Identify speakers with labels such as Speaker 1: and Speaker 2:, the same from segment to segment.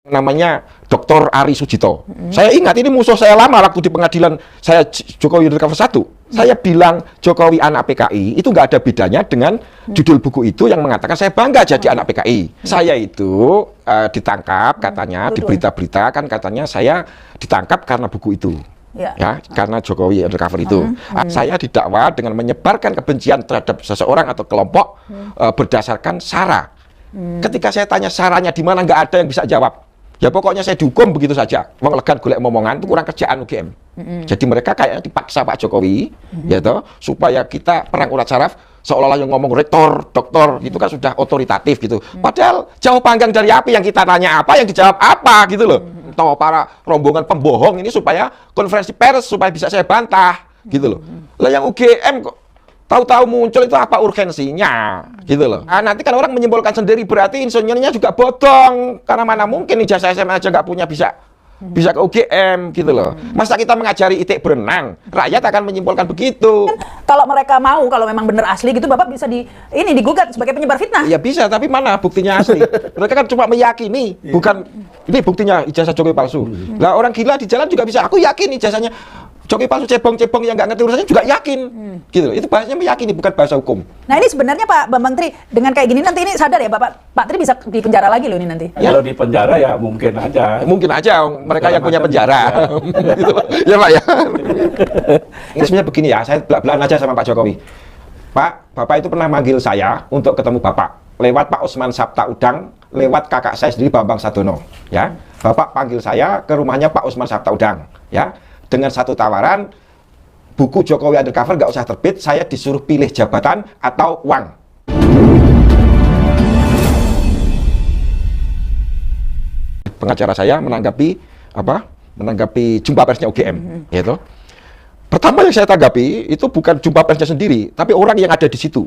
Speaker 1: Namanya Dr. Ari Sujito. Saya ingat ini musuh saya lama waktu di pengadilan saya Jokowi Undercover 1. Saya bilang Jokowi anak PKI itu nggak ada bedanya dengan judul buku itu yang mengatakan saya bangga jadi anak PKI. Saya itu ditangkap katanya di berita-berita kan katanya saya ditangkap karena buku itu. Ya, karena Jokowi Undercover itu. Saya didakwa dengan menyebarkan kebencian terhadap seseorang atau kelompok berdasarkan sara. Ketika saya tanya saranya di mana, nggak ada yang bisa jawab. Ya pokoknya saya dihukum begitu saja. Mengelegan golek omongan itu kurang kerjaan UGM. Jadi mereka kayak dipaksa Pak Jokowi, ya toh, supaya kita perang urat saraf seolah-olah yang ngomong rektor, doktor itu kan sudah otoritatif gitu. Padahal jauh panggang dari api, yang kita tanya apa, yang dijawab apa gitu loh. Toh para rombongan pembohong ini supaya konferensi pers supaya bisa saya bantah gitu loh. Lah yang UGM kok tahu-tahu muncul itu apa urgensinya gitu loh. Nah, nanti kan orang menyimpulkan sendiri berarti insinyurnya juga bodong karena mana mungkin ijazah SMA aja nggak punya bisa ke UGM gitu loh. Masa kita mengajari itik berenang, rakyat akan menyimpulkan begitu.
Speaker 2: Kalau mereka mau, kalau memang benar asli gitu, Bapak bisa digugat sebagai penyebar fitnah.
Speaker 1: Ya bisa, tapi mana buktinya asli? Mereka kan cuma meyakini, bukan ini buktinya ijazah Jokowi palsu. Lah orang gila di jalan juga bisa, aku yakin ijazahnya Jokowi palsu, cebong-cebong yang nggak ngerti urusannya juga yakin, gitu. Itu bahasanya meyakini, bukan bahasa hukum.
Speaker 2: Nah ini sebenarnya Pak Bambang Tri, dengan kayak gini nanti ini sadar ya Pak Tri bisa di penjara lagi loh ini nanti.
Speaker 3: Ya. Kalau di penjara ya mungkin aja.
Speaker 1: Mungkin aja mereka yang punya penjara. Gitu, ya Pak ya. Ini sebenarnya begini ya, saya belak-belakan aja sama Pak Jokowi. Pak, Bapak itu pernah manggil saya untuk ketemu Bapak lewat Pak Usman Sabta Udang, lewat kakak saya sendiri Bambang Sadono, ya. Bapak panggil saya ke rumahnya Pak Usman Sabta Udang, ya. Dengan satu tawaran, buku Jokowi Undercover nggak usah terbit, saya disuruh pilih jabatan atau uang. Pengacara saya menanggapi jumpa persnya UGM, gitu. Pertama yang saya tanggapi itu bukan jumpa persnya sendiri, tapi orang yang ada di situ,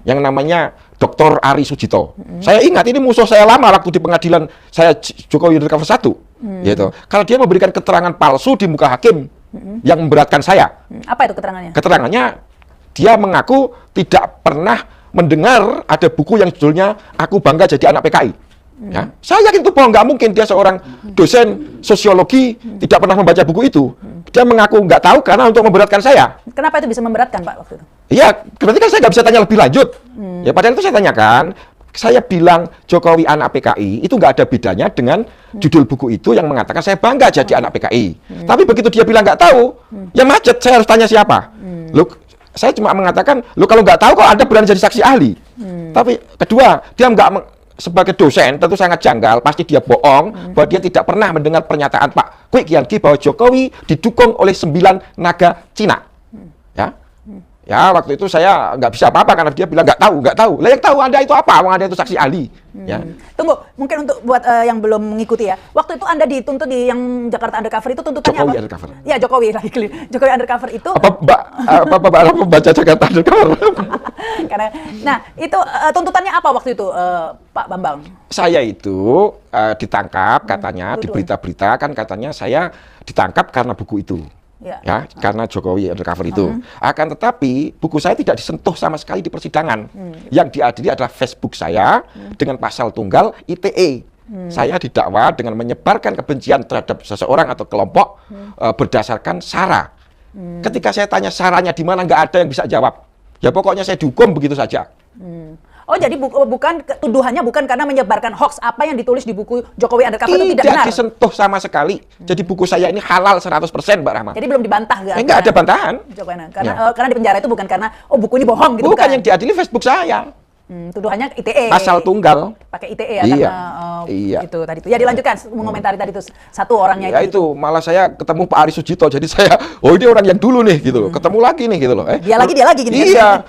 Speaker 1: yang namanya Dr. Ari Sujito. Saya ingat ini musuh saya lama waktu di pengadilan saya Jokowi Undercover 1, gitu. Kalau dia memberikan keterangan palsu di muka hakim yang memberatkan saya.
Speaker 2: Apa itu keterangannya?
Speaker 1: Keterangannya dia mengaku tidak pernah mendengar ada buku yang judulnya Aku Bangga Jadi Anak PKI. Ya, saya yakin itu bohong, nggak mungkin dia seorang dosen sosiologi tidak pernah membaca buku itu. Dia mengaku nggak tahu karena untuk memberatkan saya.
Speaker 2: Kenapa itu bisa memberatkan Pak waktu itu?
Speaker 1: Iya, berarti kan saya nggak bisa tanya lebih lanjut. Ya padahal itu saya tanyakan. Saya bilang Jokowi anak PKI itu nggak ada bedanya dengan judul buku itu yang mengatakan saya bangga jadi anak PKI. Tapi begitu dia bilang nggak tahu, ya macet. Saya harus tanya siapa. Loh, saya cuma mengatakan, lo kalau nggak tahu kok Anda berani jadi saksi ahli. Tapi kedua, dia nggak sebagai dosen tentu sangat janggal, pasti dia bohong bahwa dia tidak pernah mendengar pernyataan Pak Kwik Kian Ki bahwa Jokowi didukung oleh 9 naga Cina. Ya, waktu itu saya nggak bisa apa-apa karena dia bilang nggak tahu. Lah yang tahu Anda itu apa? Anda itu saksi ahli. Ya.
Speaker 2: Tunggu, mungkin untuk buat yang belum mengikuti ya. Waktu itu Anda dituntut di yang Jakarta Undercover itu tuntutannya
Speaker 1: Jokowi
Speaker 2: apa?
Speaker 1: Undercover.
Speaker 2: Ya Jokowi lagi clear. Jokowi Undercover itu.
Speaker 1: Apa membaca Jakarta Undercover?
Speaker 2: Karena, nah itu tuntutannya apa waktu itu Pak Bambang? Saya
Speaker 1: itu ditangkap katanya di berita-berita kan katanya saya ditangkap karena buku itu. Ya, karena Jokowi Undercover itu. Akan tetapi buku saya tidak disentuh sama sekali di persidangan. Yang diadili adalah Facebook saya dengan pasal tunggal ITE. Saya didakwa dengan menyebarkan kebencian terhadap seseorang atau kelompok berdasarkan sara. Ketika saya tanya saranya di mana, nggak ada yang bisa jawab. Ya pokoknya saya dihukum begitu saja.
Speaker 2: Oh jadi bukan tuduhannya bukan karena menyebarkan hoax apa yang ditulis di buku Jokowi Undercover itu tidak benar?
Speaker 1: Tidak disentuh sama sekali. Jadi buku saya ini halal 100% Mbak Rahma.
Speaker 2: Jadi belum dibantah nggak?
Speaker 1: Enggak ada bantahan.
Speaker 2: Karena di penjara itu bukan karena buku ini bohong gitu.
Speaker 1: Bukan yang diadili Facebook saya.
Speaker 2: Tuduhannya ITE.
Speaker 1: Pasal tunggal.
Speaker 2: Pakai ITE ya karena itu tadi itu. Ya dilanjutkan mengomentari tadi itu satu orangnya
Speaker 1: ya itu. Malah saya ketemu Pak Ari Sujito jadi saya ini orang yang dulu nih gitu loh. Ketemu lagi nih gitu loh.
Speaker 2: Dia lagi gini.
Speaker 1: Iya.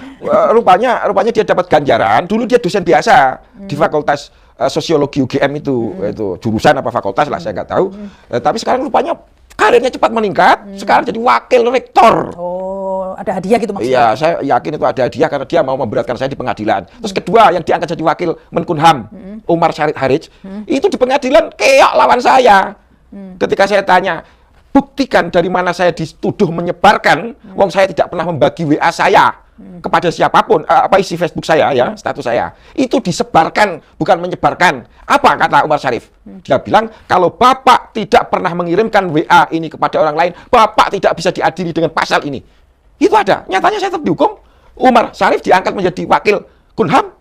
Speaker 1: Rupanya dia dapat ganjaran. Dulu dia dosen biasa di Fakultas Sosiologi UGM itu jurusan apa fakultas lah saya nggak tahu. Tapi sekarang rupanya karirnya cepat meningkat. Sekarang jadi wakil rektor.
Speaker 2: Oh, ada hadiah gitu maksudnya?
Speaker 1: Iya, saya yakin itu ada hadiah karena dia mau memberatkan saya di pengadilan. Terus kedua, yang diangkat jadi wakil Menkumham, Umar Syarif Harij, itu di pengadilan keok lawan saya. Ketika saya tanya, buktikan dari mana saya dituduh menyebarkan, wong saya tidak pernah membagi WA saya. kepada siapapun, apa isi Facebook saya ya, status saya, itu disebarkan, bukan menyebarkan. Apa kata Umar Syarif? Dia bilang, kalau Bapak tidak pernah mengirimkan WA ini kepada orang lain, Bapak tidak bisa diadili dengan pasal ini. Itu ada. Nyatanya saya tetap dihukum. Umar Syarif diangkat menjadi wakil Kunham.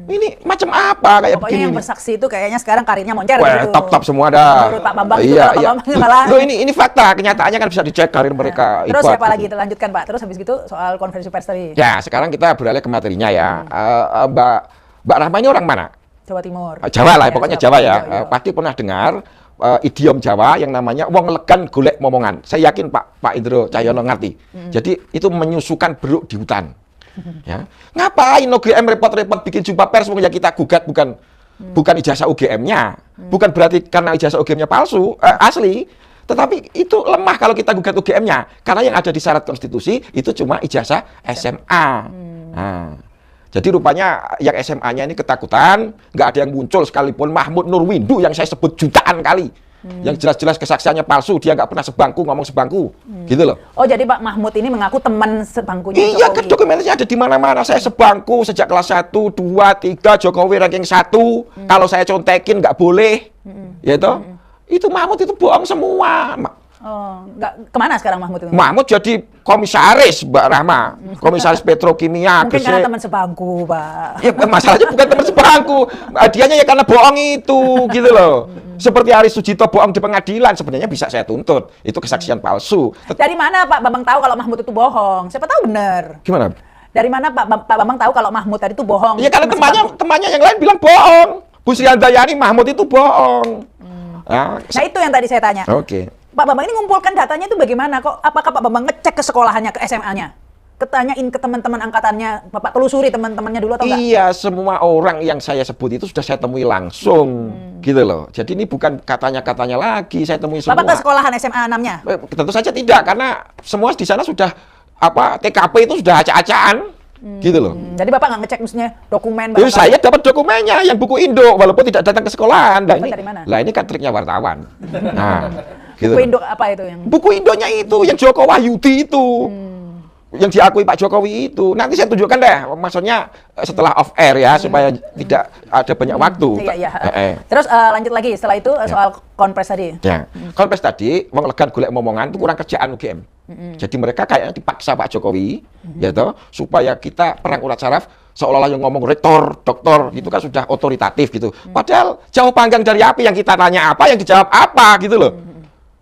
Speaker 1: Ini macam apa kayak
Speaker 2: Pokoknya
Speaker 1: begini?
Speaker 2: yang bersaksi itu kayaknya sekarang karirnya moncer
Speaker 1: Wah,
Speaker 2: gitu.
Speaker 1: top semua dah.
Speaker 2: Menurut Pak Bambang itu,
Speaker 1: Iya,
Speaker 2: Pak
Speaker 1: iya.
Speaker 2: Bambang malah.
Speaker 1: Loh, ini fakta, kenyataannya kan bisa dicek karir mereka.
Speaker 2: Terus
Speaker 1: hebat,
Speaker 2: siapa
Speaker 1: gitu.
Speaker 2: lagi? Lanjutkan Pak. Terus habis gitu soal konferensi pers tadi.
Speaker 1: Ya, sekarang kita beralih ke materinya ya. Mbak Rahma ini orang mana?
Speaker 2: Jawa Timur.
Speaker 1: Jawa lah,
Speaker 2: Ya,
Speaker 1: pokoknya Jawa ya.
Speaker 2: Jawa.
Speaker 1: Pasti pernah dengar idiom Jawa yang namanya wong legan golek momongan. Saya yakin Pak Indro Cahyono ngerti. Jadi itu menyusukan beruk di hutan. Ya. Ngapain UGM repot-repot bikin jumpa pers ya kita gugat bukan ijazah UGM-nya. Bukan berarti karena ijazah UGM-nya palsu, asli. Tetapi itu lemah kalau kita gugat UGM-nya. Karena yang ada di syarat konstitusi itu cuma ijazah SMA. Nah, jadi rupanya yang SMA-nya ini ketakutan, nggak ada yang muncul sekalipun Mahmud Nurwindu yang saya sebut jutaan kali. Yang jelas-jelas kesaksiannya palsu, dia nggak pernah sebangku, ngomong sebangku. Gitu loh.
Speaker 2: Oh, jadi Pak Mahmud ini mengaku teman sebangkunya
Speaker 1: Iya,
Speaker 2: Jokowi.
Speaker 1: kan dokumentasinya ada di mana-mana. Saya sebangku sejak kelas 1, 2, 3, Jokowi ranking 1. Kalau saya contekin nggak boleh. Ya toh? Itu Mahmud itu bohong semua.
Speaker 2: Oh, nggak kemana sekarang Mahmud itu?
Speaker 1: Mahmud jadi komisaris, Mbak Rahma. Komisaris petrokimia.
Speaker 2: Mungkin
Speaker 1: Gresik.
Speaker 2: karena teman sebangku, Pak.
Speaker 1: Ya, masalahnya bukan teman sebangku. Dianya ya karena bohong itu, gitu loh. Seperti Aris Sujito bohong di pengadilan, sebenarnya bisa saya tuntut. Itu kesaksian palsu.
Speaker 2: Dari mana Pak Bambang tahu kalau Mahmud itu bohong? Siapa tahu benar.
Speaker 1: Gimana?
Speaker 2: Dari mana Pak Bambang tahu kalau Mahmud tadi itu bohong?
Speaker 1: Ya karena
Speaker 2: Teman sebangku.
Speaker 1: temannya yang lain bilang bohong. Bu Sri Handayani, Mahmud itu bohong. Nah,
Speaker 2: Nah, itu yang tadi saya tanya.
Speaker 1: oke.
Speaker 2: Pak Bambang ini ngumpulkan datanya itu bagaimana? Kok apakah Pak Bambang ngecek ke sekolahannya, ke SMA-nya? Ketanyain ke teman-teman angkatannya, Bapak telusuri teman-temannya dulu atau enggak?
Speaker 1: Iya, semua orang yang saya sebut itu sudah saya temui langsung, gitu loh. Jadi ini bukan katanya-katanya lagi, saya temui semua.
Speaker 2: Bapak ke sekolahan SMA 6-nya?
Speaker 1: Tentu saja tidak, karena semua di sana sudah TKP itu sudah acak-acakan, gitu loh.
Speaker 2: Jadi Bapak nggak ngecek mestinya dokumen?
Speaker 1: Jadi saya dapat dokumennya yang buku Indo, walaupun tidak datang ke sekolahan. Nah,
Speaker 2: Dapat dari mana?
Speaker 1: ini kan triknya wartawan. Nah, gitu.
Speaker 2: Buku Indo apa itu yang?
Speaker 1: Buku Indonya itu, yang Joko Wahyudi itu. Yang diakui Pak Jokowi itu. Nanti saya tunjukkan deh, maksudnya setelah off air ya, supaya tidak ada banyak waktu.
Speaker 2: Iya, iya. Terus lanjut lagi, setelah itu soal konpres tadi.
Speaker 1: Ya, konpres tadi, wong legan golek momongan itu kurang kerjaan UGM. Jadi mereka kayaknya dipaksa Pak Jokowi, ya toh, supaya kita perang urat saraf, seolah-olah yang ngomong rektor, doktor, gitu kan sudah otoritatif gitu. Padahal jauh panggang dari api, yang kita tanya apa, yang dijawab apa, gitu loh.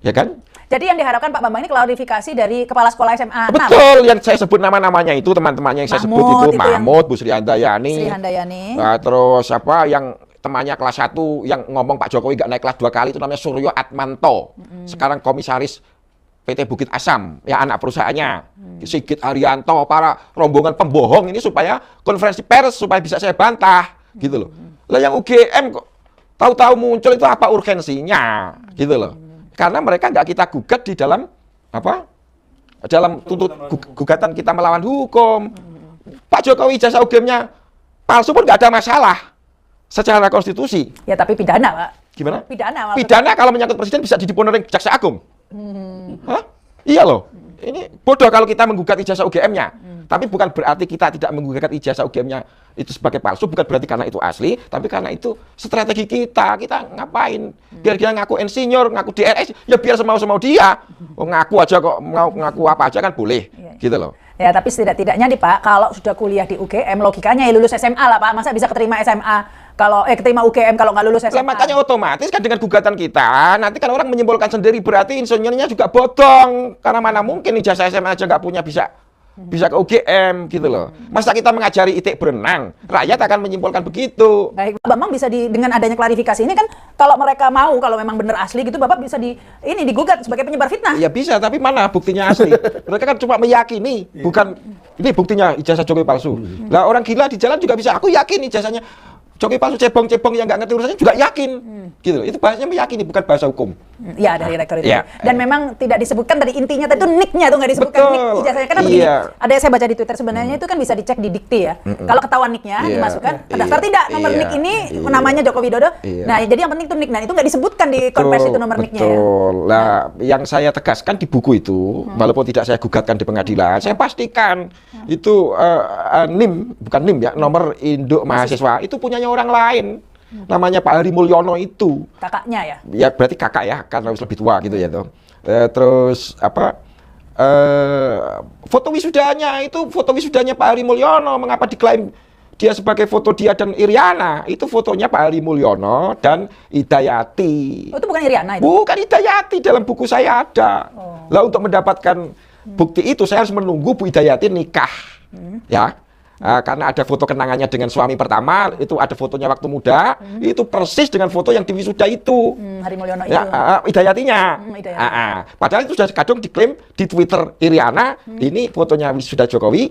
Speaker 1: Ya kan?
Speaker 2: Jadi yang diharapkan Pak Bambang ini klarifikasi dari kepala sekolah SMA 6.
Speaker 1: Betul, yang saya sebut nama-namanya itu, teman-temannya yang saya sebut
Speaker 2: Mahmud,
Speaker 1: itu,
Speaker 2: itu yang-
Speaker 1: Mahmud, Bu Sri Handayani.
Speaker 2: Sri Handayani.
Speaker 1: Terus apa yang temannya kelas 1 yang ngomong Pak Jokowi nggak naik kelas 2 kali itu namanya Suryo Atmanto. Sekarang komisaris PT Bukit Asam, ya anak perusahaannya. Sigit Haryanto, para rombongan pembohong ini supaya konferensi pers supaya bisa saya bantah, gitu loh. Lah yang UGM kok tahu-tahu muncul itu apa urgensinya, gitu loh. Karena mereka nggak kita gugat di dalam dalam gugatan kita melawan hukum. Pak Jokowi ijazah UGM-nya palsu pun nggak ada masalah secara konstitusi.
Speaker 2: Ya tapi pidana, Pak.
Speaker 1: Gimana?
Speaker 2: Pidana maksudnya.
Speaker 1: Pidana kalau menyangkut presiden bisa didiponerin Jaksa Agung. Hah? Iya loh. Ini bodoh kalau kita menggugat ijazah UGM-nya. Tapi bukan berarti kita tidak menggugat ijazah UGM-nya itu sebagai palsu, bukan berarti karena itu asli, tapi karena itu strategi kita. Kita ngapain? Biar dia ngaku insinyur, ngaku DRS, ya biar semau-semau dia. Oh, ngaku aja kok, mau ngaku apa aja kan boleh.
Speaker 2: Iya.
Speaker 1: Gitu loh.
Speaker 2: Ya tapi setidak-tidaknya nih Pak, kalau sudah kuliah di UGM, logikanya ya lulus SMA lah Pak. Masa bisa keterima SMA kalau keterima UGM kalau nggak lulus SMA?
Speaker 1: Lah makanya otomatis kan dengan gugatan kita, nanti kan orang menyimpulkan sendiri berarti insinyurnya juga bodong. Karena mana mungkin ijazah SMA aja nggak punya bisa ke UGM gitu loh. Masa kita mengajari itik berenang, rakyat akan menyimpulkan begitu.
Speaker 2: Baik, Pak Bambang bisa dengan adanya klarifikasi ini kan kalau mereka mau, kalau memang benar asli gitu, Bapak bisa digugat sebagai penyebar fitnah.
Speaker 1: Ya bisa, tapi mana buktinya asli? Mereka kan cuma meyakini, bukan ini buktinya ijazah Jokowi palsu. Lah orang gila di jalan juga bisa, aku yakin ijazahnya Jokowi palsu cebong-cebong yang nggak ngerti urusannya juga yakin, gitu. Itu bahasanya meyakini, bukan bahasa hukum.
Speaker 2: Ya, dari rektor itu.
Speaker 1: Ya.
Speaker 2: Dan memang tidak disebutkan tadi intinya tadi itu nick-nya tuh nggak disebutkan
Speaker 1: Betul.
Speaker 2: nick ijazahnya karena begini.
Speaker 1: Iya.
Speaker 2: Ada yang saya baca di Twitter sebenarnya itu kan bisa dicek di dikti ya. Kalau ketahuan nick-nya
Speaker 1: Iya.
Speaker 2: dimasukkan,
Speaker 1: Iya.
Speaker 2: terdaftar tidak nomor
Speaker 1: Iya.
Speaker 2: nick ini
Speaker 1: Iya.
Speaker 2: namanya Joko Widodo.
Speaker 1: Iya.
Speaker 2: Nah, jadi yang penting itu nick. Nah, itu nggak disebutkan di konversi itu nomor nick-nya ya.
Speaker 1: Betul. Nah, yang saya tegaskan di buku itu, walaupun tidak saya gugatkan di pengadilan, saya pastikan itu NIM, bukan NIM ya, nomor induk mahasiswa itu punyanya orang lain. Namanya Pak Hari Mulyono itu.
Speaker 2: Kakaknya ya.
Speaker 1: Ya berarti kakak ya, karena harus lebih tua gitu ya tuh. Terus apa? Foto wisudanya itu foto wisudanya Pak Hari Mulyono. Mengapa diklaim dia sebagai foto dia dan Iriana? Itu fotonya Pak Hari Mulyono dan Hidayati.
Speaker 2: Oh, itu bukan Iriana itu.
Speaker 1: Bukan Hidayati, dalam buku saya ada. Lah untuk mendapatkan bukti itu saya harus menunggu Bu Hidayati nikah, ya. Karena ada foto kenangannya dengan suami pertama, itu ada fotonya waktu muda, itu persis dengan foto yang di wisuda itu.
Speaker 2: Hari Mulyono itu.
Speaker 1: Ya, Hidayatinya.
Speaker 2: Hidayati.
Speaker 1: Padahal itu sudah kadung diklaim di Twitter Iriana, ini fotonya wisuda Jokowi.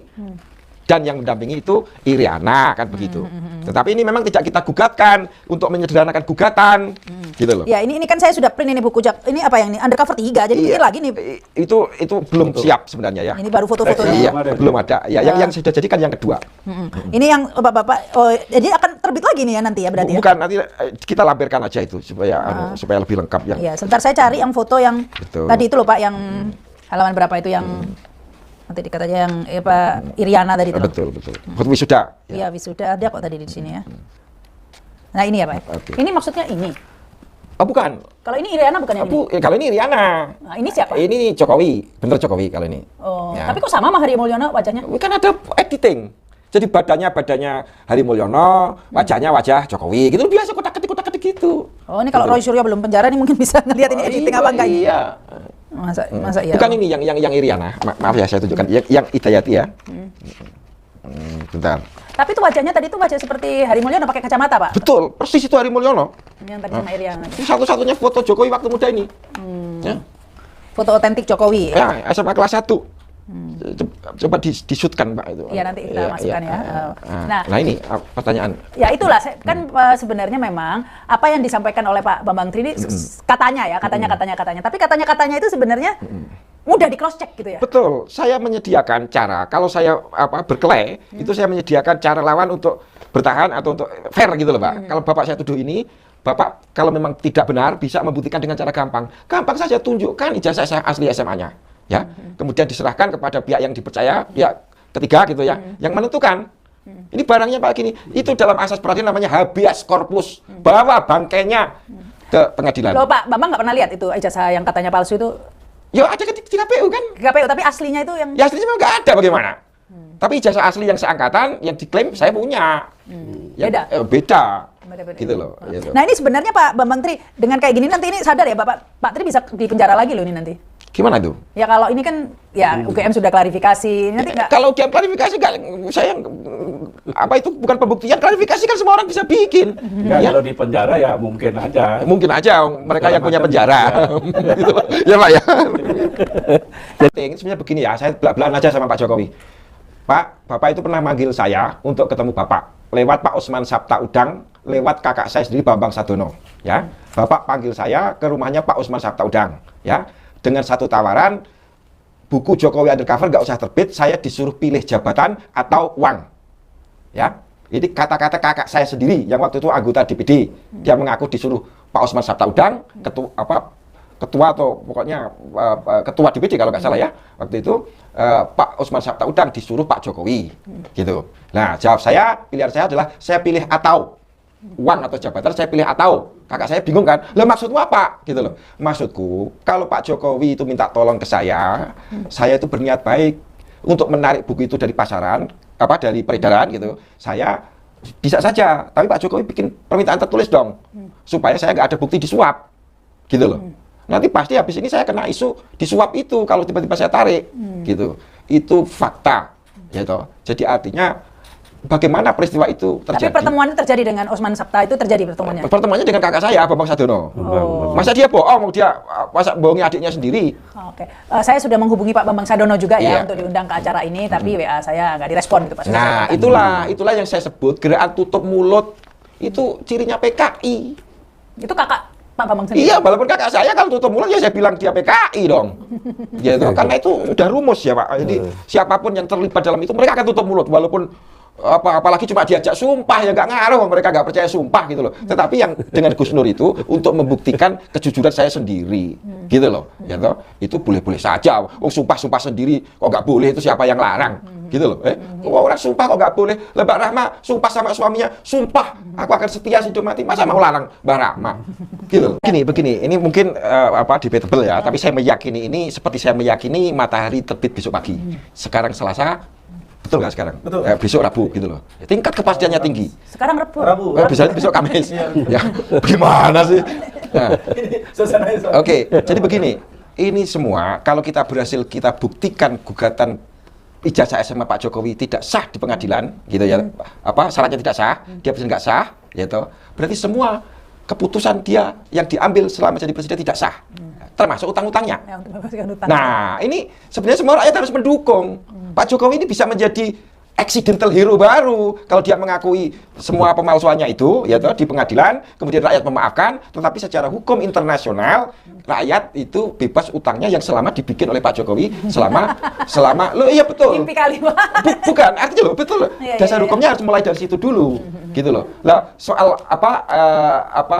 Speaker 1: Dan yang mendampingi itu Iriana, kan begitu. Tetapi ini memang tidak kita gugatkan untuk menyederhanakan gugatan, gitu loh.
Speaker 2: Ya, ini kan saya sudah print ini buku ini apa yang ini Undercover 3. Jadi
Speaker 1: Iya.
Speaker 2: bikin lagi nih.
Speaker 1: Itu belum siap sebenarnya ya.
Speaker 2: Ini baru foto-fotonya.
Speaker 1: Iya,
Speaker 3: Belum ada.
Speaker 1: belum ada. Ya, yang sudah jadi kan yang kedua.
Speaker 2: Ini yang Bapak-bapak jadi akan terbit lagi nih ya nanti ya berarti ya.
Speaker 1: Bukan, nanti kita lampirkan aja itu supaya supaya lebih lengkap yang.
Speaker 2: Iya, sebentar saya cari yang foto yang
Speaker 1: Betul.
Speaker 2: tadi itu loh Pak, yang halaman berapa itu yang nanti dikata aja yang Pak Iriana tadi itu. loh.
Speaker 1: Betul. Foto wisuda.
Speaker 2: Iya, wisuda ada kok tadi di sini ya. Nah, ini ya Pak.
Speaker 1: Oke.
Speaker 2: Ini maksudnya ini.
Speaker 1: Oh, bukan.
Speaker 2: Kalau ini Iriana bukan yang ini.
Speaker 1: Kalau ini Iriana.
Speaker 2: Nah, ini siapa?
Speaker 1: Ini Jokowi, bener Jokowi kalau ini.
Speaker 2: Oh,
Speaker 1: Ya.
Speaker 2: tapi kok sama sama Hari Mulyono wajahnya?
Speaker 1: Kan ada editing. Jadi badannya Hari Mulyono, wajahnya wajah Jokowi. Gitu biasa kotak-ketik gitu.
Speaker 2: Oh, ini kalau Roy Suryo belum penjara nih mungkin bisa ngelihat ini editing apa enggak ini.
Speaker 1: Iya.
Speaker 2: Masa iya.
Speaker 1: Bukan ini yang Iriana. Maaf ya saya tunjukkan yang Hidayati ya. Bentar.
Speaker 2: Tapi itu wajahnya tadi itu wajah seperti Hari Mulyono pakai kacamata, Pak.
Speaker 1: Betul, persis itu Hari Mulyono.
Speaker 2: Yang tadi sama Iriana.
Speaker 1: Ini satu-satunya foto Jokowi waktu muda ini. Ya.
Speaker 2: Foto otentik Jokowi.
Speaker 1: Ya, SMA kelas 1. Coba disutkan Pak itu.
Speaker 2: Iya, nanti kita masukkan ya.
Speaker 1: Nah ini pertanyaan.
Speaker 2: Ya itulah kan sebenarnya memang apa yang disampaikan oleh Pak Bambang Tri ini katanya. Tapi katanya itu sebenarnya mudah di cross check gitu ya.
Speaker 1: Betul, saya menyediakan cara. Kalau saya berkelahi, itu saya menyediakan cara lawan untuk bertahan atau untuk fair gitu loh, Pak. Kalau Bapak saya tuduh ini, Bapak kalau memang tidak benar bisa membuktikan dengan cara gampang. Gampang saja tunjukkan ijazah saya asli SMA-nya, ya. Kemudian diserahkan kepada pihak yang dipercaya, pihak ketiga gitu ya, yang menentukan. Ini barangnya Pak gini, itu dalam asas peradilan namanya habeas corpus, bawa bangkainya ke pengadilan.
Speaker 2: Loh Pak Bambang nggak pernah lihat itu ijazah yang katanya palsu itu
Speaker 1: Ya ada di KPU kan?
Speaker 2: KPU, tapi aslinya itu yang
Speaker 1: Ya aslinya memang nggak ada bagaimana? Tapi ijazah asli yang seangkatan, yang diklaim saya punya.
Speaker 2: Beda.
Speaker 1: Beda.
Speaker 2: Beda-beda.
Speaker 1: Gitu loh. Gitu.
Speaker 2: Nah ini sebenarnya Pak Bambang Tri dengan kayak gini nanti ini sadar ya Pak Tri bisa di penjara lagi loh ini nanti.
Speaker 1: Gimana itu?
Speaker 2: Ya kalau ini kan ya UGM sudah klarifikasi nanti nggak.
Speaker 1: Kalau dia klarifikasi nggak, saya apa itu bukan pembuktian, klarifikasi kan semua orang bisa bikin.
Speaker 3: Ya, kalau di penjara ya mungkin aja.
Speaker 1: Mungkin aja mereka yang punya penjara. Gitu loh. Ya Pak ya. Jadi sebenarnya begini ya, saya belak-belakan aja sama Pak Jokowi. Pak, Bapak itu pernah manggil saya untuk ketemu Bapak lewat Pak Osman Sabta Udang, lewat kakak saya sendiri Bambang Sadono, ya. Bapak panggil saya ke rumahnya Pak Osman Sabta Udang, ya. Dengan satu tawaran, buku Jokowi Undercover nggak usah terbit, saya disuruh pilih jabatan atau uang, ya. Ini kata-kata kakak saya sendiri yang waktu itu anggota DPD, dia mengaku disuruh Pak Osman Sabta Udang, ketua atau pokoknya ketua DPD kalau nggak salah ya waktu itu Pak Osman Sabta Udang disuruh Pak Jokowi gitu. Nah jawab saya, pilihan saya adalah saya pilih atau uang atau jabatan, saya pilih atau. Kakak saya bingung kan, lah maksudmu apa gitu loh. Maksudku kalau Pak Jokowi itu minta tolong ke saya itu berniat baik untuk menarik buku itu dari pasaran, dari peredaran gitu. Saya bisa saja, tapi Pak Jokowi bikin permintaan tertulis dong supaya saya nggak ada bukti disuap gitu loh. Nanti pasti habis ini saya kena isu disuap itu kalau tiba-tiba saya tarik gitu. Itu fakta gitu. Jadi artinya bagaimana peristiwa itu terjadi.
Speaker 2: Tapi pertemuan itu terjadi dengan Osman Sabta itu terjadi pertemuannya.
Speaker 1: Pertemuannya dengan kakak saya Bambang Sadono.
Speaker 2: Oh.
Speaker 1: Masa dia bohong, masa bohongi adiknya sendiri.
Speaker 2: Oke. Saya sudah menghubungi Pak Bambang Sadono juga ya
Speaker 1: Iya.
Speaker 2: untuk diundang ke acara ini, tapi WA saya nggak direspon gitu Pak.
Speaker 1: Nah, itulah yang saya sebut gerakan tutup mulut itu cirinya PKI.
Speaker 2: Itu kakak Pak Bambang sendiri?
Speaker 1: Iya, walaupun kakak saya kan tutup mulut ya saya bilang dia PKI dong. Gitu. Karena itu udah rumus ya Pak. Jadi siapapun yang terlibat dalam itu mereka akan tutup mulut walaupun apalagi cuma diajak sumpah ya nggak ngaruh, mereka nggak percaya sumpah gitu loh. Tetapi yang dengan Gus Nur itu untuk membuktikan kejujuran saya sendiri, gitu loh. Ya toh, itu boleh-boleh saja. Oh sumpah sendiri kok nggak boleh, itu siapa yang larang? Gitu loh. Orang sumpah kok nggak boleh. Mbak Rahma sumpah sama suaminya, sumpah aku akan setia hidup mati, masa mau larang Mbak Rahma? Gitu loh. Begini, ini mungkin debatable ya, tapi saya meyakini ini seperti saya meyakini matahari terbit besok pagi. Sekarang Selasa. Betul nggak sekarang?
Speaker 4: Betul.
Speaker 1: Besok Rabu gitu loh. Tingkat kepastiannya tinggi.
Speaker 2: Sekarang Rabu.
Speaker 1: Bisa besok Kamis. Ya, gimana sih? Nah, Oke, jadi begini. Ini semua kalau kita berhasil kita buktikan gugatan ijazah SMA Pak Jokowi tidak sah di pengadilan, gitu ya. Syaratnya tidak sah, dia presiden nggak sah, gitu. Berarti semua keputusan dia yang diambil selama jadi presiden tidak sah. Termasuk utang-utangnya.
Speaker 2: Ya, untuk membebaskan utang.
Speaker 1: Nah, ini sebenarnya semua rakyat harus mendukung. Pak Jokowi ini bisa menjadi accidental hero baru kalau dia mengakui semua pemalsuannya itu, ya toh, di pengadilan, kemudian rakyat memaafkan, tetapi secara hukum internasional rakyat itu bebas utangnya yang selama dibikin oleh Pak Jokowi selama lo iya betul.
Speaker 2: Mimpi kali
Speaker 1: Bukan, artinya lo betul.
Speaker 2: Iya,
Speaker 1: Dasar
Speaker 2: iya.
Speaker 1: hukumnya harus mulai dari situ dulu. Gitu loh. Lah soal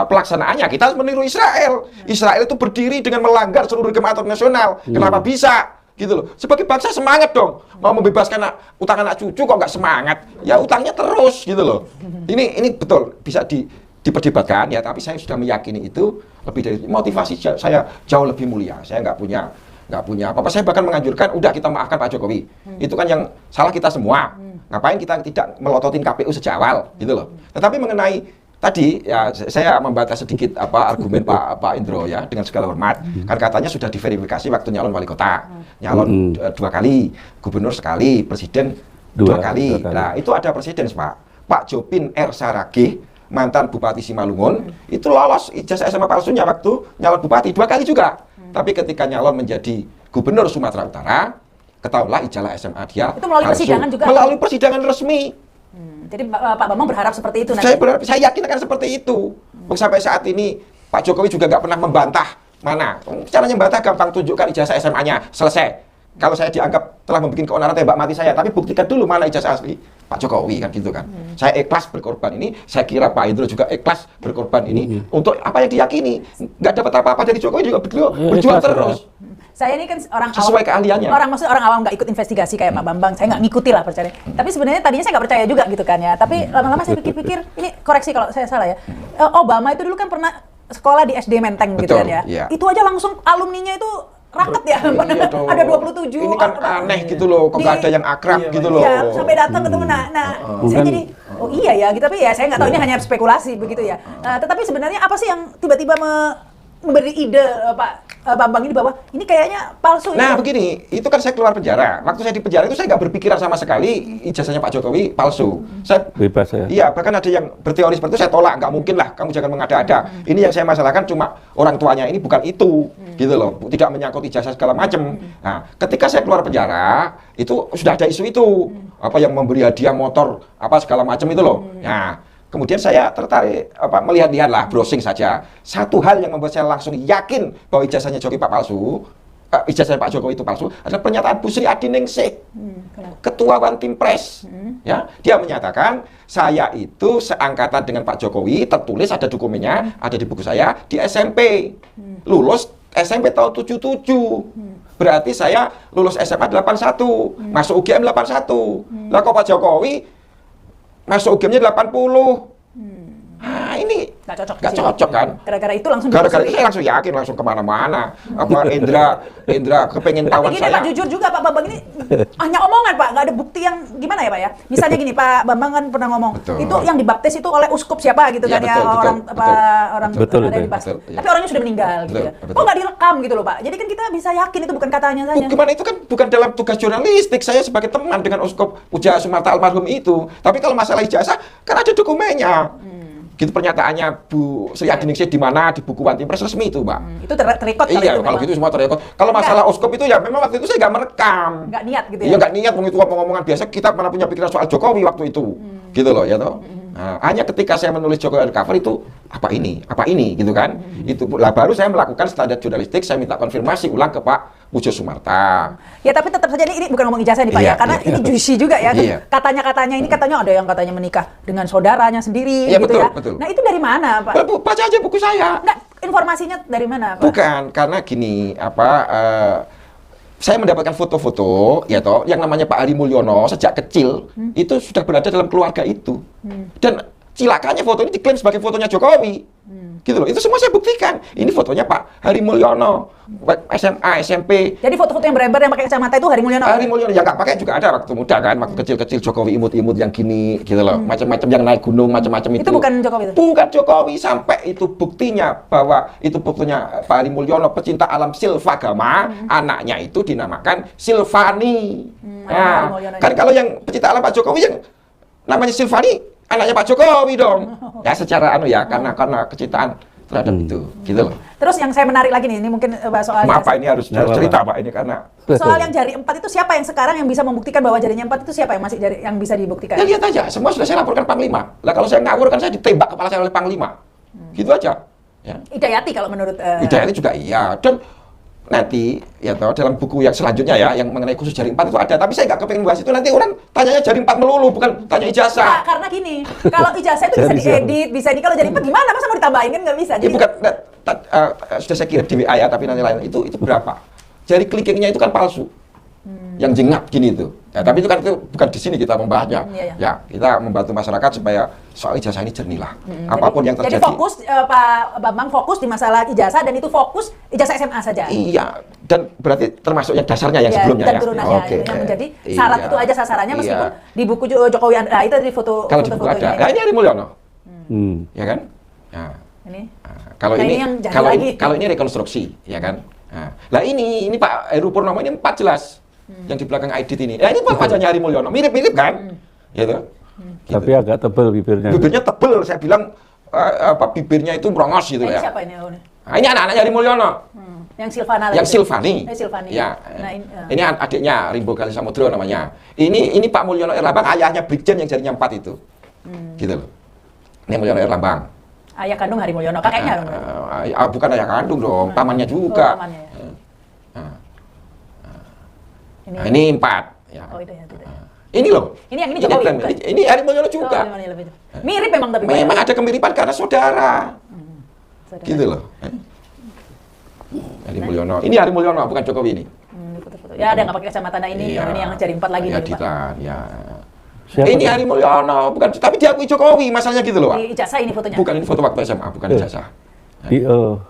Speaker 1: pelaksanaannya kita harus meniru Israel. Israel itu berdiri dengan melanggar seluruh hukum internasional. Kenapa bisa? Gitu loh. Sebagai bangsa semangat dong. Mau membebaskan utang anak cucu kok nggak semangat? Ya utangnya terus gitu loh. Ini betul bisa diperdebatkan ya, tapi saya sudah meyakini itu lebih dari motivasi saya jauh lebih mulia. Saya nggak punya apa-apa. Saya bahkan menganjurkan udah kita maafkan Pak Jokowi. Itu kan yang salah kita semua. Ngapain kita tidak melototin KPU sejak awal gitu loh. Tetapi mengenai tadi ya saya membantah sedikit argumen Pak Indro ya dengan segala hormat. Kan katanya sudah diverifikasi waktu nyalon wali kota. Nyalon 2 kali, gubernur sekali, presiden 2 kali. Nah, itu ada presiden Pak Jopin R. Saragih, mantan Bupati Simalungun, itu lolos ijazah SMA palsunya waktu nyalon bupati 2 kali juga. Tapi ketika nyalon menjadi gubernur Sumatera Utara, ketahuilah ijazah SMA dia
Speaker 2: itu melalui persidangan juga?
Speaker 1: Melalui persidangan resmi.
Speaker 2: Jadi Pak Bambang berharap seperti itu nanti?
Speaker 1: Saya yakin akan seperti itu. Sampai saat ini Pak Jokowi juga nggak pernah membantah. Mana? Caranya membantah gampang, tunjukkan ijazah SMA-nya, selesai. Kalau saya dianggap telah membuat keonaran tembak mati saya, tapi buktikan dulu mana ijazah asli Pak Jokowi kan gitu kan. Saya ikhlas berkorban ini, saya kira Pak Indro juga ikhlas berkorban ini untuk apa yang diyakini. Nggak dapat apa-apa dari Jokowi juga berjuang terus.
Speaker 2: Saya ini kan orang
Speaker 1: sesuai keahliannya.
Speaker 2: Maksudnya orang awam nggak ikut investigasi kayak Pak Bambang, saya nggak ngikuti lah percaya. Tapi sebenarnya tadinya saya nggak percaya juga gitu kan ya. Tapi lama-lama saya pikir-pikir, ini koreksi kalau saya salah ya. Obama itu dulu kan pernah sekolah di SD Menteng gitu kan ya.
Speaker 1: Iya.
Speaker 2: Itu aja langsung alumninya itu raket ya.
Speaker 1: Iya
Speaker 2: Ada 27.
Speaker 1: Ini kan aneh gitu loh, kok nggak ada yang akrab gitu loh.
Speaker 2: Ya, sampai datang ketemu. Nah, saya jadi oh iya ya, gitu. Tapi ya saya nggak tahu ini hanya spekulasi begitu ya. Tetapi sebenarnya apa sih yang tiba-tiba memberi ide Pak Bambang ini bahwa ini kayaknya palsu.
Speaker 1: Nah begini, itu kan saya keluar penjara. Waktu saya di penjara itu saya nggak berpikiran sama sekali ijazahnya Pak Jokowi palsu. Saya
Speaker 4: bebas ya.
Speaker 1: Iya, bahkan ada yang berteori seperti itu saya tolak, nggak mungkin lah, kamu jangan mengada-ada. Ini yang saya masalahkan cuma orang tuanya ini bukan itu, gitu loh, tidak menyangkut ijazah segala macam. Nah, ketika saya keluar penjara itu sudah ada isu itu, apa yang memberi hadiah motor apa segala macam itu loh. Nah. Kemudian saya tertarik melihat-lihat lah, browsing saja. Satu hal yang membuat saya langsung yakin bahwa ijazahnya Jokowi ijazah Pak Jokowi itu palsu adalah pernyataan Bu Sri Adiningsih, Ketua One Team Press. Ya, dia menyatakan saya itu seangkatan dengan Pak Jokowi, tertulis ada dokumennya, ada di buku saya di SMP. Lulus SMP tahun 77. Berarti saya lulus SMA 81, masuk UGM 81. Lah kok Pak Jokowi masuk UGM-nya 80. Nah, ini nggak cocok kan?
Speaker 2: Gara-gara itu langsung
Speaker 1: saya langsung yakin, langsung kemana-mana. Indra kepengen tawan
Speaker 2: tapi gini,
Speaker 1: saya.
Speaker 2: Pak, jujur juga Pak Bambang ini hanya omongan Pak, nggak ada bukti yang gimana ya Pak ya. Misalnya gini, Pak Bambang kan pernah ngomong,
Speaker 1: Betul.
Speaker 2: itu yang dibaptis itu oleh uskup siapa gitu
Speaker 1: Ya,
Speaker 2: kan ya,
Speaker 1: betul,
Speaker 2: orang
Speaker 4: Betul,
Speaker 2: ada yang
Speaker 4: betul.
Speaker 2: dibaptis.
Speaker 1: Betul, ya.
Speaker 2: Tapi orangnya sudah meninggal gitu ya.
Speaker 1: Betul.
Speaker 2: Kok nggak direkam gitu loh Pak. Jadi kan kita bisa yakin itu bukan katanya saja.
Speaker 1: Gimana itu kan bukan dalam tugas jurnalistik. Saya sebagai teman dengan Uskup Puja Sumarta almarhum itu. Tapi kalau masalah ijazah kan ada dokumennya. Gitu pernyataannya Bu Sri Adiningsih di mana di buku One Team Press resmi itu, Mbak.
Speaker 2: Itu terekod
Speaker 1: Iya, kalau gitu semua terekod. Kalau masalah Uskup itu ya memang waktu itu saya nggak merekam.
Speaker 2: Nggak niat gitu ya.
Speaker 1: Iya, nggak niat, itu ngomong-ngomongan biasa, kita pernah punya pikiran soal Jokowi waktu itu. Gitu loh, ya toh. Nah, hanya ketika saya menulis Jokowi undercover itu apa ini gitu kan. Itu lah baru saya melakukan standar jurnalistik, saya minta konfirmasi ulang ke Pak Pujo Sumarta.
Speaker 2: Ya tapi tetap saja ini bukan ngomong ijazah nih Pak
Speaker 1: Iya,
Speaker 2: ya, karena
Speaker 1: iya.
Speaker 2: ini juicy juga ya.
Speaker 1: Iya.
Speaker 2: Katanya ini katanya ada yang katanya menikah dengan saudaranya sendiri
Speaker 1: Iya,
Speaker 2: gitu
Speaker 1: betul,
Speaker 2: ya.
Speaker 1: betul.
Speaker 2: Nah itu dari mana Pak?
Speaker 1: Baca aja buku saya.
Speaker 2: Nggak, informasinya dari mana Pak?
Speaker 1: Bukan, karena gini, saya mendapatkan foto-foto, ya toh, yang namanya Pak Hari Mulyono sejak kecil itu sudah berada dalam keluarga itu, dan cilakanya foto ini diklaim sebagai fotonya Jokowi, gitu loh. Itu semua saya buktikan. Ini fotonya Pak Hari Mulyono, SMA, SMP.
Speaker 2: Jadi foto-foto yang beredar yang pakai kacamata itu Hari Mulyono?
Speaker 1: Hari Mulyono yang nggak pakai juga ada waktu muda kan, waktu kecil-kecil Jokowi imut-imut yang gini, gitu loh, macam-macam yang naik gunung, macam-macam itu.
Speaker 2: Itu bukan Jokowi itu?
Speaker 1: Bukan Jokowi, sampai itu buktinya bahwa itu fotonya Pak Hari Mulyono, pecinta alam Silvagama, anaknya itu dinamakan Silvani.
Speaker 2: Hari Mulyono
Speaker 1: Kan kalau yang pecinta alam Pak Jokowi yang namanya Silvani, anaknya Pak Jokowi dong. Ya secara karena kecintaan terhadap itu, gitu loh.
Speaker 2: Terus yang saya menarik lagi nih, ini mungkin soal
Speaker 1: Maaf Pak, ini harus cerita Pak ini karena
Speaker 2: soal yang jari 4 itu siapa yang sekarang yang bisa membuktikan bahwa jarinya 4 itu siapa yang masih yang bisa dibuktikan?
Speaker 1: ya lihat aja, semua sudah saya laporkan Panglima. Lah kalau saya ngawur kan saya ditembak kepala saya oleh Panglima. Gitu aja. Ya.
Speaker 2: Hidayati kalau menurut
Speaker 1: Hidayati juga iya. Dan nanti ya toh dalam buku yang selanjutnya ya yang mengenai khusus jari 4 itu ada, tapi saya nggak kepengen bahas itu. Nanti orang tanyanya jari 4 melulu, bukan tanya ijazah.
Speaker 2: Nah, karena gini, kalau ijazah itu bisa diedit, bisa di kalau jari 4 gimana? Masa mau ditambahin kan nggak bisa.
Speaker 1: Ya bukan sudah saya kirim di WA ya, tapi nanti lain itu berapa? Jari kelingkingnya itu kan palsu. Yang jengap gini itu. Ya, tapi itu kan itu bukan di sini kita membahasnya.
Speaker 2: Iya.
Speaker 1: Ya, kita membantu masyarakat supaya soal ijazah ini jernih lah. Apapun yang terjadi.
Speaker 2: Jadi fokus Pak Bambang fokus di masalah ijazah dan itu fokus ijazah SMA saja.
Speaker 1: Iya, dan berarti termasuk yang dasarnya yang
Speaker 2: Iya,
Speaker 1: sebelumnya
Speaker 2: dan
Speaker 1: ya.
Speaker 2: turunannya itu yang menjadi syarat itu aja sasarannya meskipun di buku Jokowi itu di foto
Speaker 1: Kalau di buku ada. Nah, ini Hari Mulyono. Ya kan? Nah,
Speaker 2: Ini.
Speaker 1: kalau
Speaker 2: Nah,
Speaker 1: ini
Speaker 2: ini yang jahil
Speaker 1: kalau
Speaker 2: lagi.
Speaker 1: kalau ini rekonstruksi, ya kan? Nah, ini Pak Heru Purnomo ini 4 jelas. Yang di belakang Aidit ini. Ya ini wajahnya Hari Mulyono. Mirip-mirip kan? Gitu.
Speaker 4: Tapi agak tebal bibirnya.
Speaker 1: Bibirnya tebel, saya bilang bibirnya itu merongos gitu
Speaker 2: Ini
Speaker 1: ya.
Speaker 2: siapa ini?
Speaker 1: Nah, ini anak-anaknya Hari Mulyono.
Speaker 2: Yang Silvana
Speaker 1: Yang
Speaker 2: lagi.
Speaker 1: Silvani.
Speaker 2: Silvani.
Speaker 1: Ya.
Speaker 2: Nah,
Speaker 1: Ini adiknya Rimbo Gali Samudro namanya. Ini Pak Mulyono Erlambang, ayahnya Brigjen yang jarinya 4 itu. Gitu loh. Ini Mulyono Erlambang.
Speaker 2: Ayah kandung Hari Mulyono, kakeknya dong.
Speaker 1: Bukan ayah kandung dong, pamannya juga.
Speaker 2: Oh, pamannya, ya.
Speaker 1: Ini 4. Ya.
Speaker 2: Oh, itu ya.
Speaker 1: Ini loh.
Speaker 2: Ini yang ini Jokowi. bukan?
Speaker 1: Ini Hari Mulyono juga.
Speaker 2: Oh, lebih. Mirip memang tapi.
Speaker 1: Memang ada kemiripan karena saudara.
Speaker 2: Saudara.
Speaker 1: Gitu loh. Hari Mulyono. Ini Hari Mulyono, bukan Jokowi ini.
Speaker 2: Ini foto-foto. Ya ada nggak pakai kacamata. Nah ini,
Speaker 1: Iya.
Speaker 2: ini yang jari 4 lagi
Speaker 1: Ya,
Speaker 2: nih, Pak.
Speaker 1: Ditan, ya.
Speaker 4: Siapa
Speaker 1: Ini
Speaker 4: tuh?
Speaker 1: Hari Mulyono, bukan, tapi diakui Jokowi, masalahnya gitu loh, Pak.
Speaker 2: Di ijazah ini fotonya.
Speaker 1: Bukan, ini foto waktu SMA, bukan ijazah.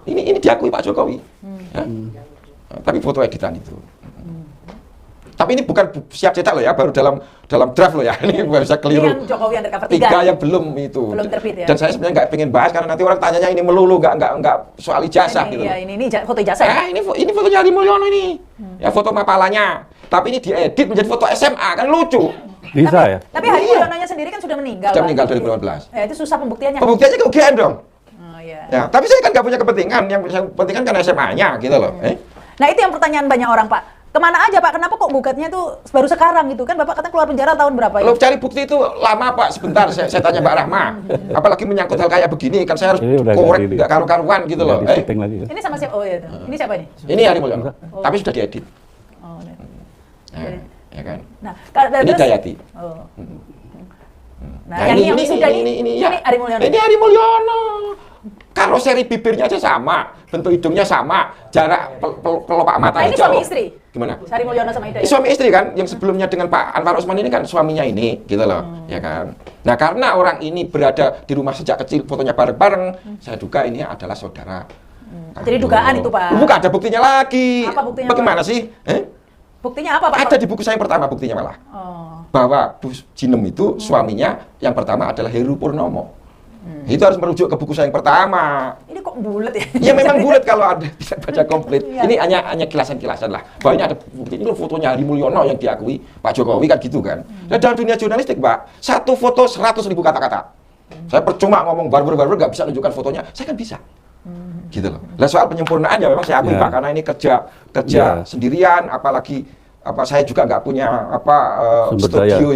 Speaker 1: Ini diakui Pak Jokowi. Ya. Tapi foto editan itu. Tapi ini bukan siap cetak loh ya, baru dalam draft loh ya. Ini baru bisa
Speaker 2: Ini
Speaker 1: keliru.
Speaker 2: yang Jokowi undercover 3.
Speaker 1: 3 yang belum itu.
Speaker 2: Belum terbit ya.
Speaker 1: Dan saya sebenarnya nggak pengen bahas karena nanti orang tanyanya ini melulu, nggak soal ijazah
Speaker 2: Ini,
Speaker 1: gitu.
Speaker 2: ya, ini foto ijazah. Ya?
Speaker 1: Ini fotonya Hari Mulyono ini. Ya foto mapalanya. Tapi ini diedit menjadi foto SMA, kan lucu.
Speaker 4: Bisa ya?
Speaker 2: Tapi Hari
Speaker 1: Iya.
Speaker 2: Mulyononya sendiri kan sudah meninggal.
Speaker 1: Sudah
Speaker 2: Pak.
Speaker 1: meninggal 2015.
Speaker 2: Itu susah pembuktiannya.
Speaker 1: Pembuktiannya ke UGM dong.
Speaker 2: Oh iya.
Speaker 1: Ya, tapi saya kan nggak punya kepentingan. Yang penting kan SMA-nya gitu loh.
Speaker 2: Nah itu yang pertanyaan banyak orang Pak. Kemana aja Pak? Kenapa kok gugatnya tuh baru sekarang gitu kan? Bapak kata keluar penjara tahun berapa ya?
Speaker 1: Kalau cari bukti itu lama Pak, sebentar saya tanya Mbak Rahma. Apalagi menyangkut hal kayak begini, kan saya harus
Speaker 4: Ini udah
Speaker 1: korek,
Speaker 4: ganti,
Speaker 1: nggak karu-karuan gitu loh.
Speaker 4: Di syuting lagi.
Speaker 2: Ini sama siapa? Oh iya. Ini siapa ini?
Speaker 1: Ini Hari Mulyono, tapi sudah diedit.
Speaker 2: Oh, iya.
Speaker 1: Ya kan.
Speaker 2: Nah,
Speaker 1: Ini Dayati.
Speaker 2: Oh.
Speaker 1: Nah, ini
Speaker 2: Hari Mulyono.
Speaker 1: Ini Hari Mulyono. Karoseri bibirnya aja sama, bentuk hidungnya sama, jarak kelopak matanya
Speaker 2: ini
Speaker 1: jauh.
Speaker 2: suami istri?
Speaker 1: Gimana?
Speaker 2: Hari Mulyono sama Ida.
Speaker 1: Ini suami istri kan, yang sebelumnya dengan Pak Anwar Usman ini kan suaminya ini, gitu loh, ya kan. Nah karena orang ini berada di rumah sejak kecil, fotonya bareng-bareng, saya duga ini adalah saudara.
Speaker 2: Jadi dugaan itu Pak.
Speaker 1: Bukan, ada buktinya lagi.
Speaker 2: Apa buktinya,
Speaker 1: Bagaimana
Speaker 2: Pak?
Speaker 1: sih?
Speaker 2: Buktinya apa Pak?
Speaker 1: Ada di buku saya yang pertama buktinya malah.
Speaker 2: Oh.
Speaker 1: Bahwa Bu Jinem itu suaminya yang pertama adalah Heru Purnomo. Itu harus merujuk ke buku saya yang pertama.
Speaker 2: Ini kok bulat ya?
Speaker 1: Ya memang bulat kalau Anda bisa baca komplit.
Speaker 2: Iya.
Speaker 1: Ini hanya kilasan-kilasan lah. Bahwa ini ada bukti, ini loh fotonya Hari Mulyono yang diakui Pak Jokowi kan gitu kan. Nah dalam dunia jurnalistik Pak, satu foto 100.000 kata-kata. Saya percuma ngomong barber nggak bisa tunjukkan fotonya, saya kan bisa. Gitu loh. Nah soal penyempurnaan ya memang saya akui
Speaker 4: Ya.
Speaker 1: Pak, karena ini kerja
Speaker 4: Ya.
Speaker 1: sendirian, apalagi saya juga nggak punya
Speaker 4: Sumber
Speaker 1: studio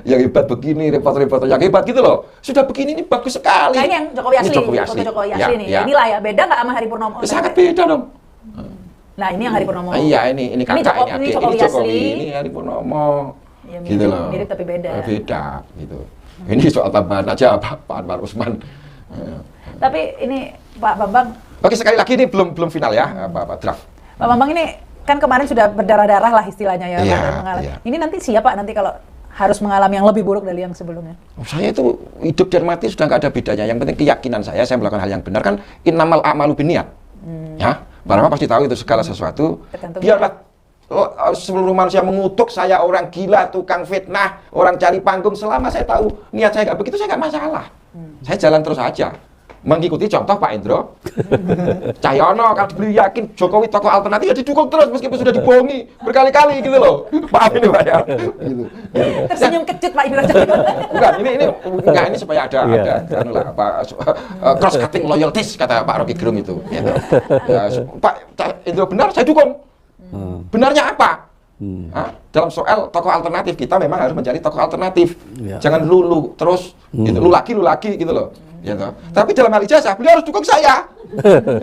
Speaker 1: yang hebat begini, reporter yang hebat gitu loh. Sudah begini ini bagus sekali.
Speaker 2: Nah ini yang Jokowi
Speaker 1: Ini
Speaker 2: asli, foto Jokowi asli nih. Inilah ya, beda nggak sama Hari Purnomo?
Speaker 1: Sangat beda dong.
Speaker 2: Nah ini yang Hari Purnomo.
Speaker 1: Iya, ini kakak,
Speaker 2: ini
Speaker 1: ini
Speaker 2: Jokowi
Speaker 1: Jokowi,
Speaker 2: asli.
Speaker 1: ini Hari Purnomo.
Speaker 2: Ya, mirip,
Speaker 1: Gitu loh.
Speaker 2: mirip tapi beda.
Speaker 1: Beda gitu. Ini soal tambahan aja Pak Anwar Usman.
Speaker 2: Tapi ini Pak Bambang.
Speaker 1: Oke, sekali lagi ini belum final ya, draft.
Speaker 2: Pak Bambang ini kan kemarin sudah berdarah-darah lah istilahnya ya.
Speaker 1: Iya,
Speaker 2: mengalami.
Speaker 1: iya.
Speaker 2: Ini nanti siapa nanti kalau harus mengalami yang lebih buruk dari yang sebelumnya?
Speaker 1: Saya itu hidup dan mati sudah nggak ada bedanya. Yang penting keyakinan saya melakukan hal yang benar kan innamal a'malu binniyat. Ya, Barama pasti tahu itu segala sesuatu.
Speaker 2: Tergantung
Speaker 1: Biarlah seluruh manusia mengutuk saya orang gila, tukang fitnah, orang cari panggung. Selama saya tahu niat saya nggak begitu, saya nggak masalah. Saya jalan terus aja. Mengikuti contoh Pak Indro. Cahyono, kalau beliau yakin Jokowi tokoh alternatif ya didukung terus meskipun sudah dibohongi berkali-kali gitu loh. Maaf ini Pak ya. Gitu.
Speaker 2: Tersenyum kecut Pak Indra.
Speaker 1: Bukan, ini supaya ada cross cutting loyalties kata Pak Rocky Gerung itu. Gitu. Ya, Pak Indro benar, saya dukung. Benarnya apa? Nah, dalam soal tokoh alternatif kita memang harus mencari tokoh alternatif.
Speaker 4: Ya.
Speaker 1: Jangan lulu terus, gitu. Lu lagi gitu loh. Gitu. Tapi dalam hal ijazah beliau harus dukung saya.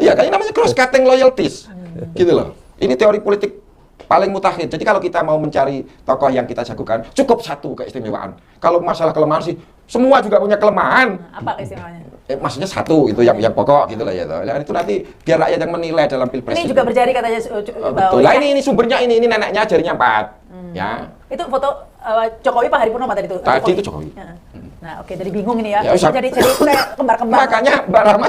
Speaker 1: Iya, kan ini namanya cross cutting loyalties. Gitu loh. Ini teori politik paling mutakhir. Jadi kalau kita mau mencari tokoh yang kita jagokan, cukup satu keistimewaan. Kalau masalah kelemahan sih, semua juga punya kelemahan.
Speaker 2: Apa keistimewanya?
Speaker 1: Maksudnya satu itu yang pokok gitu lah ya. Dan itu nanti biar rakyat yang menilai dalam pilpres.
Speaker 2: Ini juga berjari katanya.
Speaker 1: Betul. Lah ini sumbernya ini neneknya jarinya 4. Ya.
Speaker 2: Itu foto Jokowi Pak Hari Purnomo tadi itu.
Speaker 1: Tadi itu Jokowi.
Speaker 2: Nah, oke, jadi bingung ini ya.
Speaker 1: Ya,
Speaker 2: jadi kayak kembar-kembar.
Speaker 1: Makanya Mbak Rahma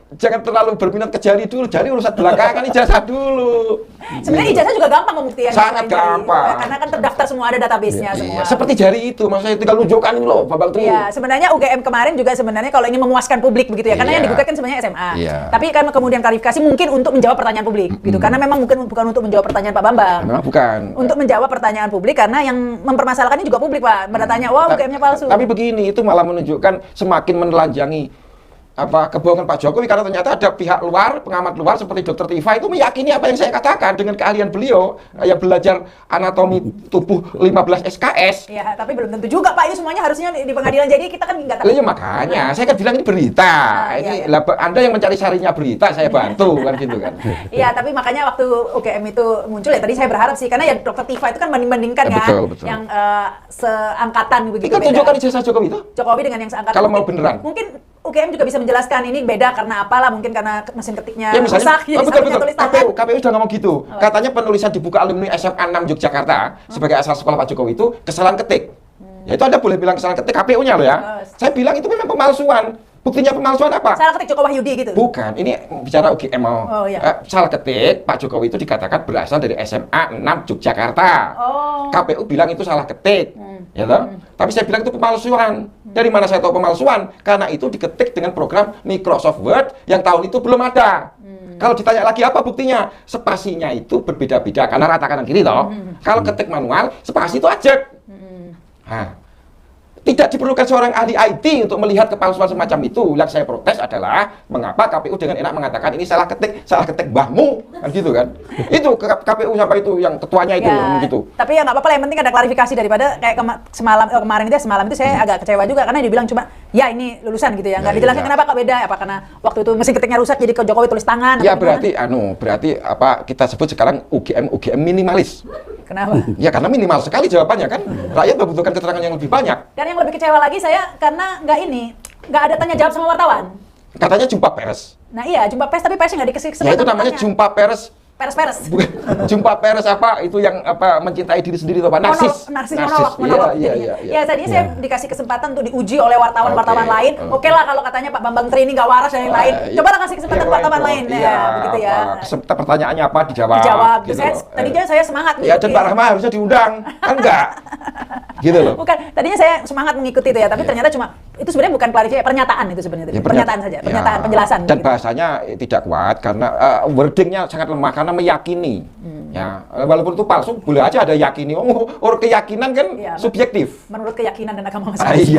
Speaker 1: jangan terlalu berminat ke jari dulu, jari urusan belakangan, ijazah dulu.
Speaker 2: Sebenarnya ijazah juga gampang membuktikan.
Speaker 1: Sangat gampang.
Speaker 2: Karena kan terdaftar semua, ada database-nya semua.
Speaker 1: Iya, seperti jari itu, maksudnya tinggal nunjukkan ini loh, Babang tuh.
Speaker 2: Iya, sebenarnya UGM kemarin juga sebenarnya kalau ingin memuaskan publik begitu ya, karena yang digugat kan sebenarnya SMA.
Speaker 1: Iya.
Speaker 2: Tapi kan kemudian klarifikasi mungkin untuk menjawab pertanyaan publik gitu, karena memang bukan untuk menjawab pertanyaan Pak Bambang.
Speaker 1: Memang bukan.
Speaker 2: Untuk menjawab pertanyaan publik karena yang mempermasalahkannya juga publik Pak. Pada tanya, wah UGM-nya palsu.
Speaker 1: Tapi begini, itu malah menunjukkan semakin menelanjangi kebohongan Pak Jokowi karena ternyata ada pihak luar, pengamat luar seperti Dr. Tifa itu meyakini apa yang saya katakan dengan keahlian beliau yang belajar anatomi tubuh 15 SKS.
Speaker 2: Ya, tapi belum tentu juga Pak, itu semuanya harusnya di pengadilan, jadi kita kan nggak tahu.
Speaker 1: Ya makanya, saya kan bilang ini berita. Ini
Speaker 2: iya.
Speaker 1: Anda yang mencari sarinya berita, saya bantu kan gitu kan.
Speaker 2: Iya, tapi makanya waktu UGM itu muncul ya tadi saya berharap sih, karena ya Dr. Tifa itu kan banding-bandingkan kan,
Speaker 1: betul.
Speaker 2: yang seangkatan begitu.
Speaker 1: Itu tunjukkan ijazah Jokowi itu.
Speaker 2: Jokowi dengan yang seangkatan.
Speaker 1: Kalau mau beneran.
Speaker 2: Mungkin UGM juga bisa menjelaskan ini beda karena apalah, mungkin karena mesin ketiknya
Speaker 1: Ya misalnya,
Speaker 2: rusak, jadi
Speaker 1: betul.
Speaker 2: tulis tangan.
Speaker 1: KPU sudah ngomong gitu. Katanya penulisan di buku alumni SMA 6 Yogyakarta sebagai asal sekolah Pak Jokowi itu kesalahan ketik. Ya itu Anda boleh bilang kesalahan ketik KPU-nya loh ya. Saya bilang itu memang pemalsuan. Buktinya pemalsuan apa?
Speaker 2: Salah ketik Joko Wahyudi gitu.
Speaker 1: Bukan, ini bicara UGM mau.
Speaker 2: Oh, iya.
Speaker 1: Salah ketik Pak Jokowi itu dikatakan berasal dari SMA 6 Yogyakarta.
Speaker 2: Oh.
Speaker 1: KPU bilang itu salah ketik. Ya toh? Tapi saya bilang itu pemalsuan. Dari mana saya tahu pemalsuan? Karena itu diketik dengan program Microsoft Word yang tahun itu belum ada. Kalau ditanya lagi apa buktinya? Spasinya itu berbeda-beda karena rata kanan kiri toh. Kalau ketik manual, spasi itu ajak. Nah, tidak diperlukan seorang ahli IT untuk melihat kepalsuan semacam itu. Yang saya protes adalah mengapa KPU dengan enak mengatakan ini salah ketik mbahmu, kan gitu kan? Itu KPU siapa itu yang ketuanya itu gitu.
Speaker 2: Tapi ya nggak apa-apa, yang penting ada klarifikasi daripada kayak semalam itu saya agak kecewa juga karena dibilang cuma ya ini lulusan gitu ya, nggak dijelaskan kenapa kok beda, apa karena waktu itu mesin ketiknya rusak jadi ke Jokowi tulis tangan.
Speaker 1: Ya berarti apa kita sebut sekarang UGM minimalis.
Speaker 2: Kenapa?
Speaker 1: Ya karena minimal sekali jawabannya kan. Rakyat membutuhkan keterangan yang lebih banyak.
Speaker 2: Dan yang lebih kecewa lagi saya karena nggak ada tanya jawab sama wartawan.
Speaker 1: Katanya jumpa pers.
Speaker 2: Nah iya, jumpa pers, tapi persnya nggak dikasih kesempatan.
Speaker 1: Ya itu namanya
Speaker 2: bertanya.
Speaker 1: jumpa pers.
Speaker 2: Pers.
Speaker 1: Bukan. Jumpa pers apa? Itu yang mencintai diri sendiri atau apa? Narsis.
Speaker 2: Monolog.
Speaker 1: Iya.
Speaker 2: Ya tadinya saya dikasih kesempatan untuk diuji oleh wartawan-wartawan lain. Oke lah kalau katanya Pak Bambang Tri ini nggak waras dan lain-lain. Coba lah kasih kesempatan wartawan lain.
Speaker 1: Iya,
Speaker 2: begitu ya.
Speaker 1: Pertanyaannya apa dijawab.
Speaker 2: Dijawab.
Speaker 1: Gitu
Speaker 2: Tadinya saya semangat.
Speaker 1: Ya dan Pak Rahma harusnya diundang. Kan enggak? Gitu loh.
Speaker 2: Bukan, tadinya saya semangat mengikuti itu ya, tapi ternyata cuma itu sebenarnya bukan klarifikasi, pernyataan itu sebenarnya.
Speaker 1: Ya,
Speaker 2: pernyataan saja, pernyataan penjelasan.
Speaker 1: Dan
Speaker 2: gitu.
Speaker 1: bahasanya tidak kuat karena wordingnya sangat lemah karena meyakini. Ya, walaupun itu palsu, boleh aja ada yakini. Orang keyakinan kan subjektif.
Speaker 2: Menurut keyakinan dan agama masing-masing.
Speaker 1: Iya.